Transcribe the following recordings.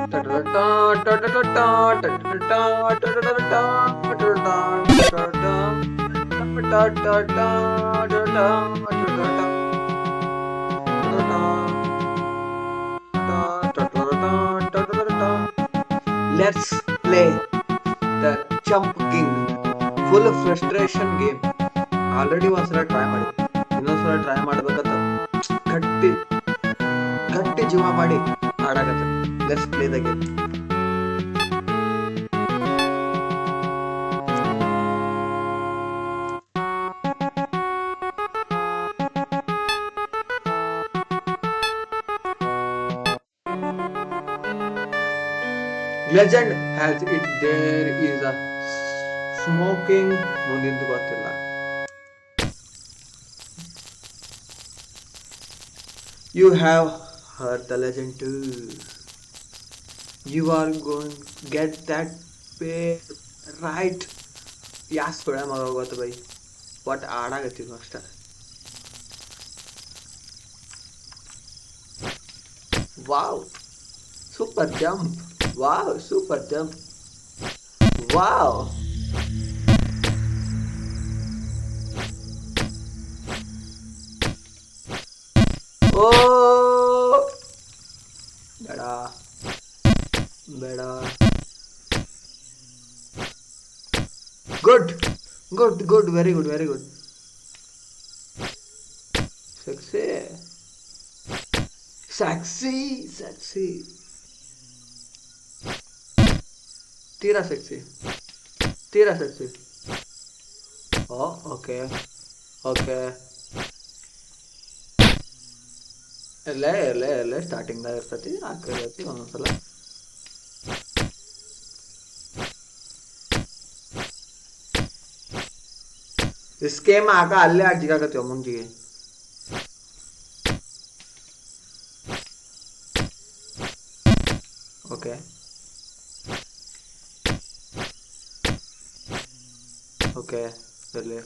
Let's play the Jump King. Full frustration game. Already ಒಂದ್ಸಲ try ಮಾಡಿ, ಇನ್ನೊಂದ್ಸಲ try ಮಾಡ್ಬೇಕಂತ ಗಟ್ಟಿ ಗಟ್ಟಿ ಜೀವ ಮಾಡಿ ಆಡಾಕತ್ತೆ. Let's play the game. Legend has it there is a smoking ಮುಂದಿಂದು ಗೊತ್ತಿಲ್ಲ. You have heard the legend too. You are going to get that pay right. ಯಾಸ್ ಕೊಡ ಮಗ ಗೊತ್ತು ಬೈ, ಬಟ್ ಆಡಾಗತ್ತೀವಿ ಅಷ್ಟೇ. Wow super jump, wow super jump, wow. ಓ ಬೇಡ ಬೇಡ. Good good good, very good very good. ಸಕ್ಸೆ ಸಕ್ಸಿ ಸಕ್ಸಿ, ತೀರಾ ಸಕ್ಸಿ ತೀರಾ ಸಕ್ಸಿ. ಓ ಓಕೆ ಓಕೆ, ಎಲ್ಲೇ ಎಲ್ಲೇ ಎಲ್ಲೇ ಸ್ಟಾರ್ಟಿಂಗ್ದಾಗ ಇರ್ತೈತಿ, ಹಾಕಿರ್ತೈತಿ ಒಂದೊಂದ್ಸಲ. ಸ್ಕೇಮ್ ಹಾಕ ಅಲ್ಲೇ ಅಜ್ಜಿಗಾಗತ್ತೀವ ಮುಂಜಿಗೆ. ಓಕೆ ಓಕೆ, ಇರಲಿ.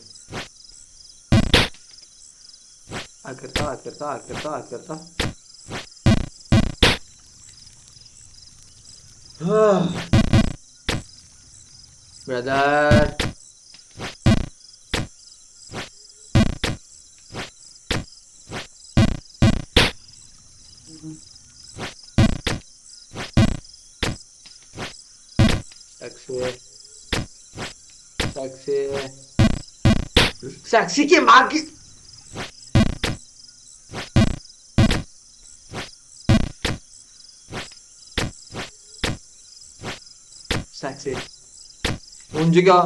ಹಾಕಿರ್ತಾ ಹಾಕಿರ್ತಾ ಹಾಕಿರ್ತಾ ಹಾಕಿರ್ತಾ. ಬ್ರದರ್ साक्षी साक्षी की माँ की साक्षी उंजिगा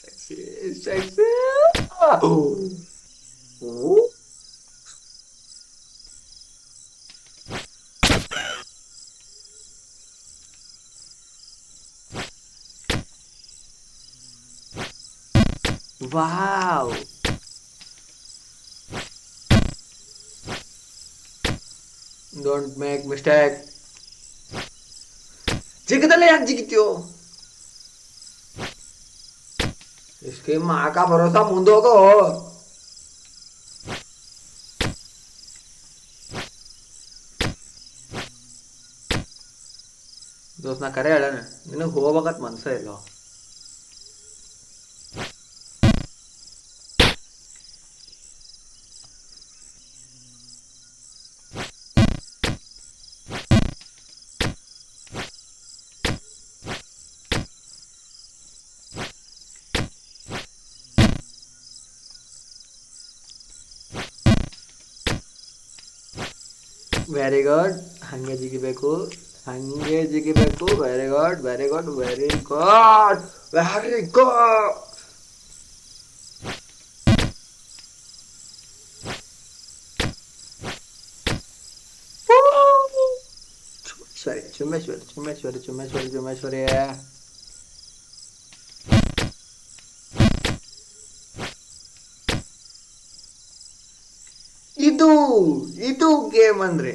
साक्षी साक्षी Wow. Don't make mistake. ಜಿಗಿದಲ್ಲ ಯಾಕೆ ಜಿಗಿತೀಯೋ? इसके माँ का भरोसा ಮುಂದೋಗೋ. ದೋಸ್ತ ನಾ ಕರೆ ಹೇಳಣ, ನಿನಗೆ ಹೋಗ್ಬೇಕತ್ ಮನ್ಸ ಇಲ್ಲ. ವೆರಿ ಗುಡ್, ಹಂಗೆ ಜಿಗಿಬೇಕು ಹಂಗೆ ಜಿಗಿಬೇಕು. Very good very good very good very good. ಚುಮ್ಮೇಶ್ವರಿ ಚುಮ್ಮೇಶ್ವರಿ ಚುಮ್ಮೇಶ್ವರಿ ಚುಮ್ಮೇಶ್ವರಿ. ಇದು ಇದು ಗೇಮ್ ಅಂದ್ರೆ.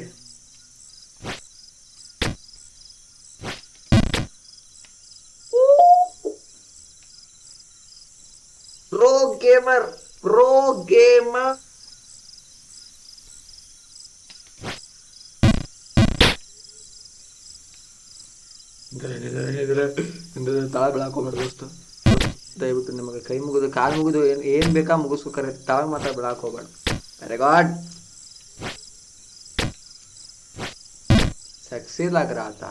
Pro gamer, pro gamer. ತಳ ಬೆಳಕ್ ಹೋಗ್ಬೇಡ ದೋಸ್ತ. ದಯವಿಟ್ಟು ನಿಮಗೆ ಕೈ ಮುಗಿದು ಕಾಲು ಮುಗಿದು ಏನ್ ಬೇಕಾ ಮುಗಿಸ್ಬೇಕಾರೆ ತಳ ಮಾತ್ರ ಬೆಳಕ್ ಹೋಗ್ಬೇಡ. Very good. सेक्सी लग रहा था.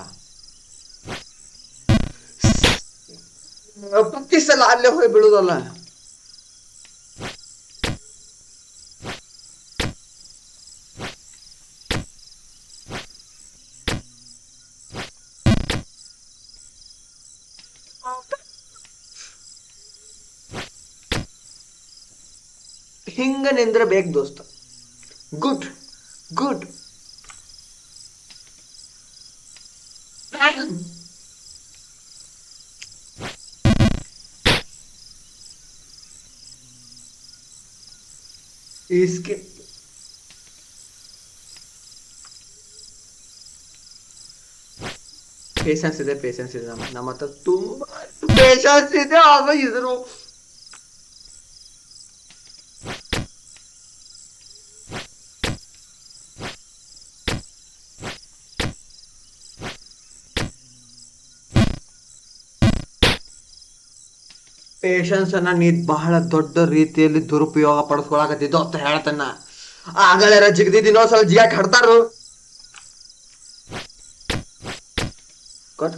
ಪ್ರತಿ ಸಲ ಅಲ್ಲೇ ಹೋಗಿ ಬೀಳುದಲ್ಲ. ಹಿಂಗ ನಿಂದ್ರೆ ಬೇಕು ದೋಸ್ತ. Good good. इसके ಪೇಷನ್ಸ್ ಇದೆ, ಪೇಷನ್ಸ್ ಇದೆ ನಮ್ಮ ಹತ್ರ ತುಂಬಾ ಪೇಷನ್ಸ್ ಇದೆ. ಆಗ ಇದ್ರು ಪೇಷನ್ಸ್ ಅನ್ನ ನೀ ಬಹಳ ದೊಡ್ಡ ರೀತಿಯಲ್ಲಿ ದುರುಪಯೋಗ ಪಡಿಸ್ಕೊಳಕತ್ತಿದ್ದು ಅಂತ ಹೇಳ್ತನ್ನ. ಆಗಲೇ ಜಿಗದಿದ್ದು ಇನ್ನೊಂದ್ಸಲ ಜಿಗಾಕ್ ಹಡ್ತಾರು. ಕೊಟ್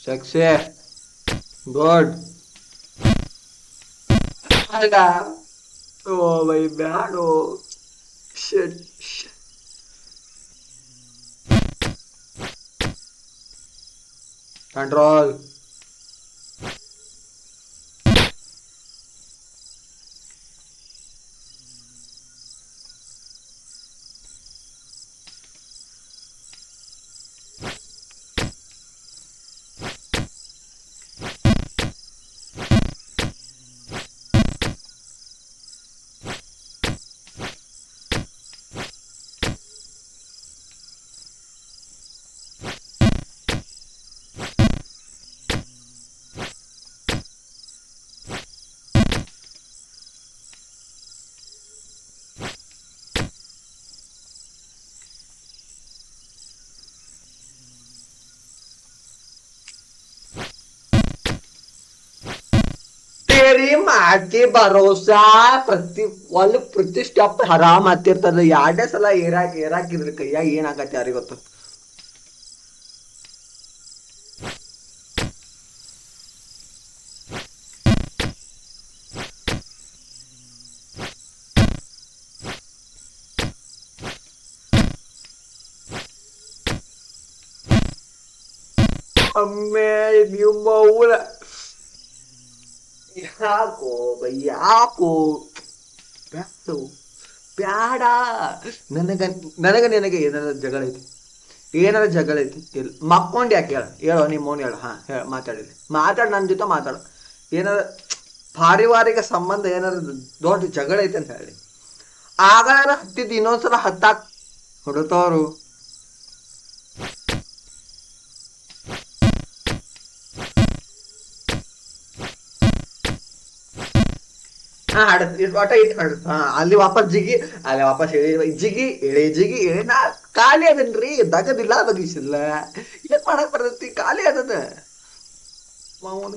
सेक्सी गुड. ओ भाई बैडो शिट. कंट्रोल. तेरी माँ के भरोसा ಪ್ರತಿ ಒಂದು ಪ್ರತಿ ಸ್ಟೆಪ್ ಹರಾಮ್ ಹತ್ತಿರ್ತದ. ಎರಡೇ ಸಲ ಏರಾಕಿದ್ರ ಕೈಯಾಗ ಏನಾಗತ್ತೆ ಯಾರಿಗ ಗೊತ್ತ. ಅಮ್ಮೆ ನೀವು ಮೌಲ ಯಾಕೋ ಬೈ ಯಾಕೋ ಬ್ಯಾಡು ಬ್ಯಾಡ. ನನಗ ನನಗ ನಿನಗೆ ಏನಾರ ಜಗಳ ಐತಿ, ಏನಾರ ಜಗಳ ಐತಿ ಇಲ್ಲ ಮಕ್ಕೊಂಡ್ ಯಾಕೆ ಹೇಳ ಹೇಳೋ ನಿಮ್ಮ ಮೌನ್ ಹೇಳ. ಹಾ ಹೇಳ ಮಾತಾಡಿಲ್ಲ ಮಾತಾಡ ನನ್ನ ಜೊತೆ ಮಾತಾಡ. ಏನಾರ ಪಾರಿವಾರಿಕ ಸಂಬಂಧ ಏನಾರ ದೊಡ್ಡ ಜಗಳ ಐತಿ ಅಂತ ಹೇಳಿ ಆಗಾರ ಹತ್ತಿದ್ದು ಇನ್ನೊಂದ್ಸಲ ಹತ್ತಾಕ್ ಹೊಡತವ್ರು. ಹಾ ಒಟ ಇಟ್ಟು ಹಾಡು. ಹಾ ಅಲ್ಲಿ ವಾಪಸ್ ಜಿಗಿ, ಅಲ್ಲಿ ವಾಪಸ್ ಜಿಗಿ ಎಳೆ ಜಿಗಿ ಎಳೆ. ನಾ ಖಾಲಿ ಅದನ್ರಿ ದಗದಿಲ್ಲ ಬಗಿಸಿಲ್ಲ ಏನ್ ಮಾಡಕ್ ಬರ್ತೈತಿ. ಖಾಲಿ ಅದದ ಮಾವನ.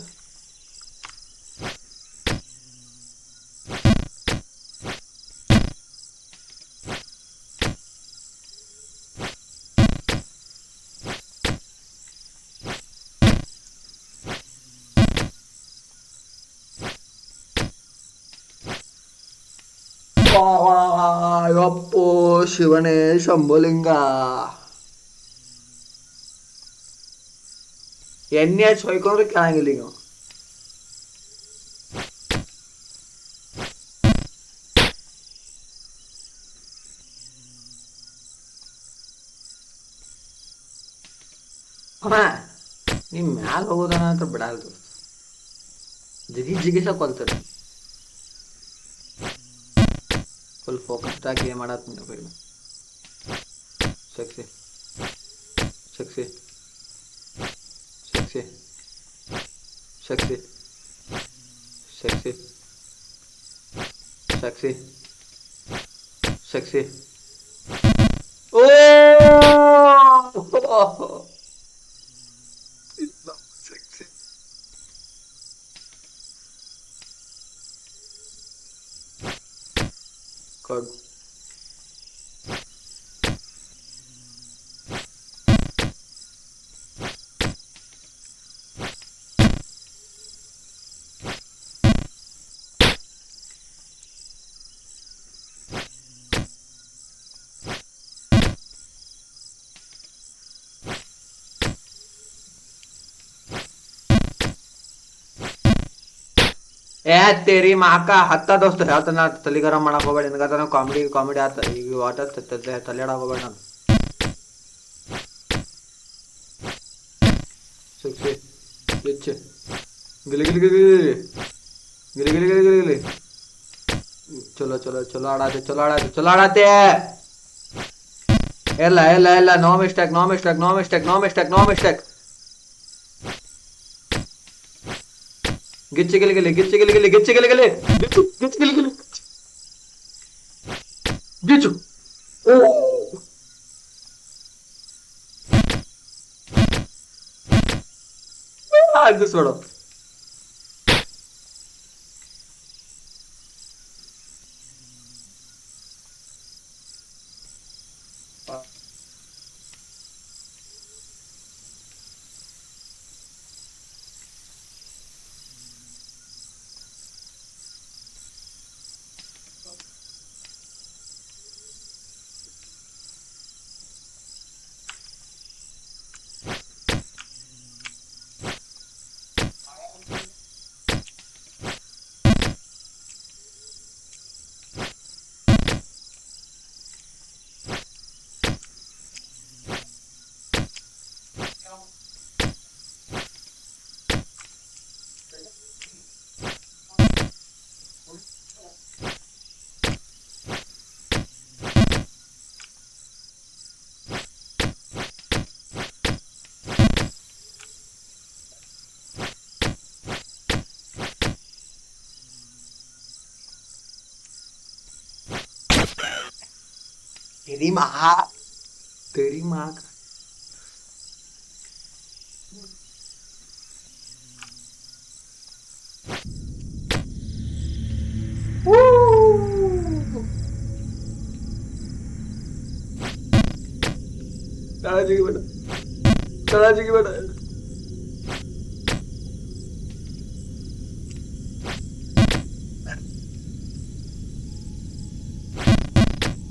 ಯಪ್ಪೋ ಶಿವನೇ ಶಂಭುಲಿಂಗ. ಎಣ್ಣೆ ಹಚ್ಚಿ ಹೊಯ್ಕೊಂಡ್ರೆ ಕೇಳಂಗಿಲ್ಲ ಈಗ. ಹಾ ನೀವ್ ಮ್ಯಾಲ ಹೋಗೋದನ ಅಂತ ಬಿಡಲ್ದು ಜಿಗಿ ಜಿಗಿಸ ಕೊಲ್ತಾರೆ ಫುಲ್ ಫೋಕಸ್ಡ್ ಆಗಿ ಏನ್ ಮಾಡತ್ sexy sexy sexy sexy sexy sexy sexy ಓ ಸೆಕ್ಸಿ God. ए तेरी माँ का हत्ता दोस्त ಹೇಳ್ತಾನ ತಲಿ ಗರಂ ಮಾಡಕ್ ಹೋಗ್ಬೇಡ ನಿನಗತನ ಕಾಮಿಡಿ ಕಾಮಿಡಿ ಆತ ಈಗ ವಾಟ ತಲೆಯಾಡಕ್ ಹೋಗ್ಬೇಡ ನಾನು ಸೆಕ್ಸಿ ಬಿಚ್ಚ ಗಿಲಿ ಗಿಲಿ ಗಿಲಿ ಗಿಲಿ ಗಿಲಿ ಗಿಲಿ ಗಿಲಿ ಗಿಲಿ ಚಲೋ ಚಲೋ ಚಲೋ ಆಡಾತೆ ಚಲೋ ಆಡಾತೆ ಚಲೋ ಆಡಾತೆ ಇಲ್ಲ ಇಲ್ಲ ಇಲ್ಲ no mistake no mistake no mistake no mistake no mistake ಗಿಚ್ಚಿ ಗಿಲಿ ಗಿಲಿ ಗಿಚ್ಚಿ ಗಿಲಿ ಗಿಲಿ ಗಿಚ್ಚಿ ಗಿಲಿ ಗಿಲಿ ಗಿಚ್ಚು ಗಿಚ್ಚಿ ಗಿಲಿ ಗಿಲಿ ಗಿಚ್ಚು ಅದು ಸೋಡು तेरी माँ तेरी माँ का तड़ाजी की बेटा तड़ाजी की बेटा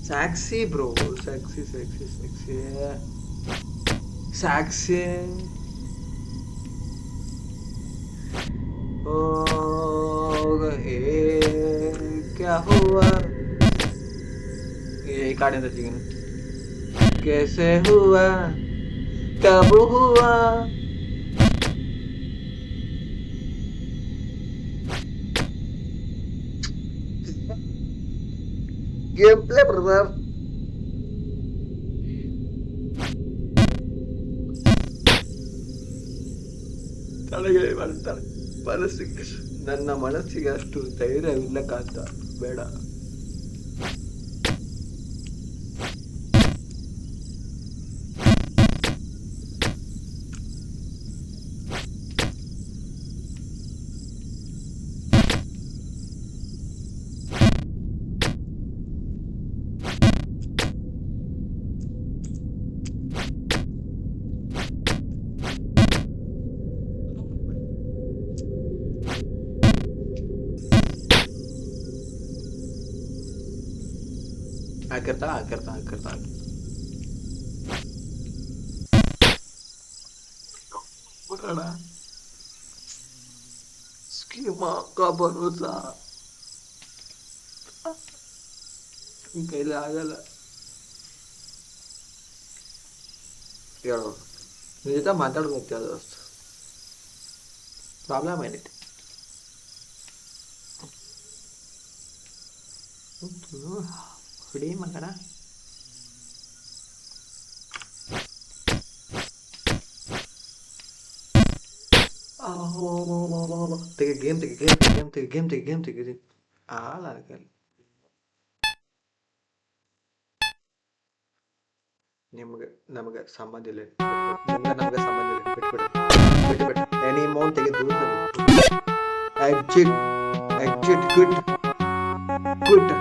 sexy bro sexy sexy sexy sexy oh क्या हुआ ये काटे तो चिकन कैसे हुआ कब हुआ गेम प्ले ब्रदर ತಳಗೆ ಬರ್ತಾರೆ ಮನಸ್ಸಿಗೆ ನನ್ನ ಮನಸ್ಸಿಗೆ ಅಷ್ಟು ಧೈರ್ಯವಿಲ್ಲ ಕಾಂತ ಬೇಡ करता इसकी माँ का भरोसा कೈಲಿ ಆಗಲ್ಲ ಹೇಳೋ ನಿನ್ನ ಜೊತೆ ಮಾತಾಡ್ಬೇಕು ದೋಸ್ತ ಪ್ರಾಬ್ಲಮ್ ಏನೈತಿ? ಹೊಡಿ ಮಗನ. ತೆಗೆ ಗೇಮ್ ತೆಗೆ ಗೇಮ್ ತೆಗೆ ಗೇಮ್ ತೆಗೆ ಗೇಮ್ ತೆಗೆ ಗೇಮ್ ತೆಗೆ ಹಾಳಾಗಲ್ಲ. ನಿಮ್ಗೆ ನಮಗೆ ಸಂಬಂಧ ಇಲ್ಲ, ನಿಮ್ಗೆ ನಮ್ಗೆ ಸಂಬಂಧ ಇಲ್ಲ, ಬಿಟ್ಬಿಡು ಬಿಟ್ಬಿಟ್ಟು ಎನಿ ಅಮೌಂಟ್ ತೆಗೆ ದೂರ ಎಕ್ಸಿಟ್ ಎಕ್ಸಿಟ್ ಗುಡ್ ಗುಡ್